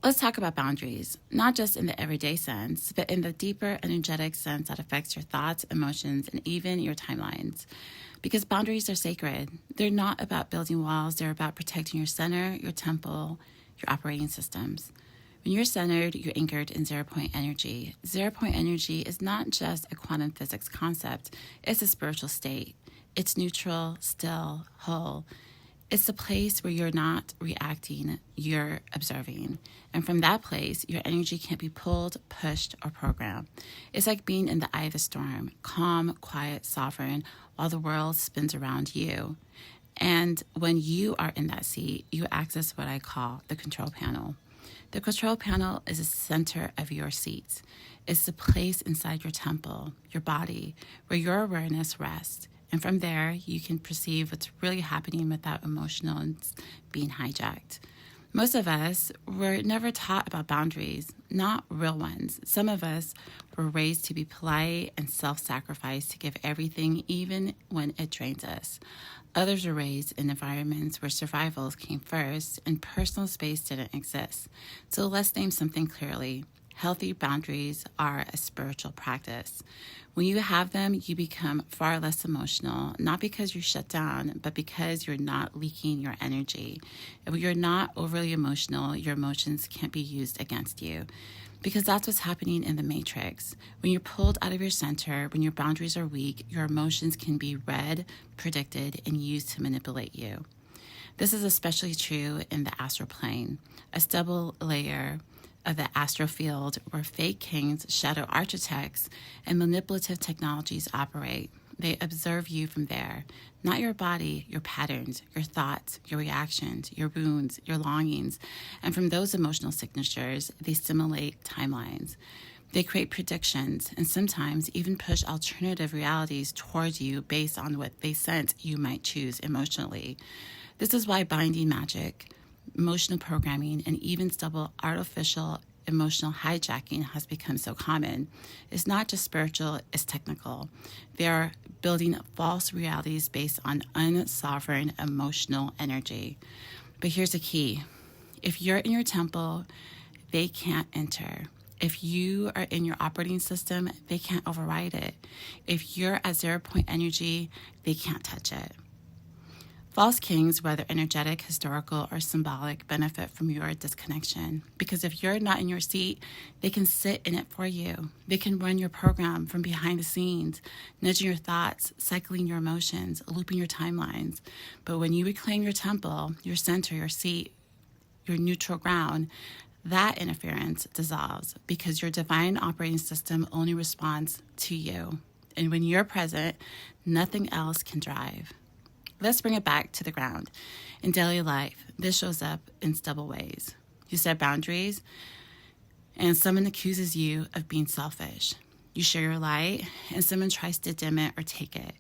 Let's talk about boundaries, not just in the everyday sense, but in the deeper energetic sense that affects your thoughts, emotions, and even your timelines. Because boundaries are sacred. They're not about building walls, they're about protecting your center, your temple, your operating systems. When you're centered, you're anchored in 0 point energy. 0 point energy is not just a quantum physics concept, it's a spiritual state. It's neutral, still, whole. It's the place where you're not reacting, you're observing. And from that place, your energy can't be pulled, pushed, or programmed. It's like being in the eye of the storm, calm, quiet, sovereign, while the world spins around you. And when you are in that seat, you access what I call the control panel. The control panel is the center of your seat. It's the place inside your temple, your body, where your awareness rests. And from there, you can perceive what's really happening without emotions being hijacked. Most of us were never taught about boundaries, not real ones. Some of us were raised to be polite and self-sacrifice to give everything, even when it drains us. Others were raised in environments where survival came first and personal space didn't exist. So let's name something clearly. Healthy boundaries are a spiritual practice. When you have them, you become far less emotional, not because you're shut down, but because you're not leaking your energy. If you're not overly emotional, your emotions can't be used against you. Because that's what's happening in the matrix. When you're pulled out of your center, when your boundaries are weak, your emotions can be read, predicted, and used to manipulate you. This is especially true in the astral plane, a stable layer of the astral field where fake kings, shadow architects, and manipulative technologies operate. They observe you from there, not your body, your patterns, your thoughts, your reactions, your wounds, your longings, and from those emotional signatures, they simulate timelines. They create predictions and sometimes even push alternative realities towards you based on what they sense you might choose emotionally. This is why binding magic, emotional programming, and even stubble artificial emotional hijacking has become so common. It's not just spiritual, it's technical. They're building false realities based on unsovereign emotional energy. But here's the key. If you're in your temple, they can't enter. If you are in your operating system, they can't override it. If you're at 0 point energy, they can't touch it. False kings, whether energetic, historical, or symbolic, benefit from your disconnection. Because if you're not in your seat, they can sit in it for you. They can run your program from behind the scenes, nudging your thoughts, cycling your emotions, looping your timelines. But when you reclaim your temple, your center, your seat, your neutral ground, that interference dissolves because your divine operating system only responds to you. And when you're present, nothing else can drive. Let's bring it back to the ground. In daily life, this shows up in stubble ways. You set boundaries, and someone accuses you of being selfish. You share your light, and someone tries to dim it or take it.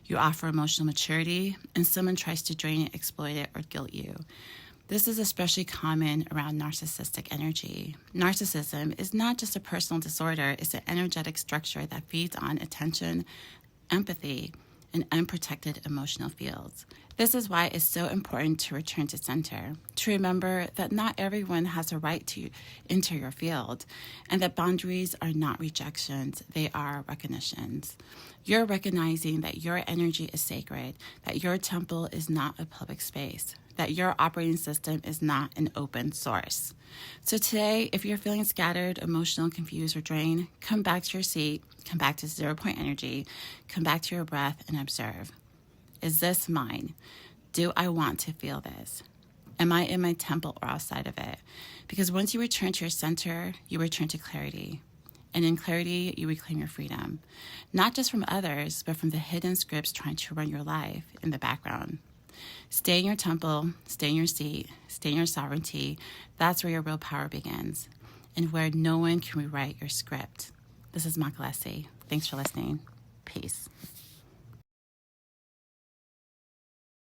You offer emotional maturity, and someone tries to drain it, exploit it, or guilt you. This is especially common around narcissistic energy. Narcissism is not just a personal disorder, it's an energetic structure that feeds on attention, empathy, and unprotected emotional fields. This is why it's so important to return to center, to remember that not everyone has a right to enter your field, and that boundaries are not rejections, they are recognitions. You're recognizing that your energy is sacred, that your temple is not a public space, that your operating system is not an open source. So today, if you're feeling scattered, emotional, confused, or drained, come back to your seat, come back to 0 point energy, come back to your breath and observe. Is this mine? Do I want to feel this? Am I in my temple or outside of it? Because once you return to your center, you return to clarity. And in clarity, you reclaim your freedom, not just from others, but from the hidden scripts trying to run your life in the background. Stay in your temple, stay in your seat, stay in your sovereignty. That's where your real power begins and where no one can rewrite your script. This is Makalesi. Thanks for listening. Peace.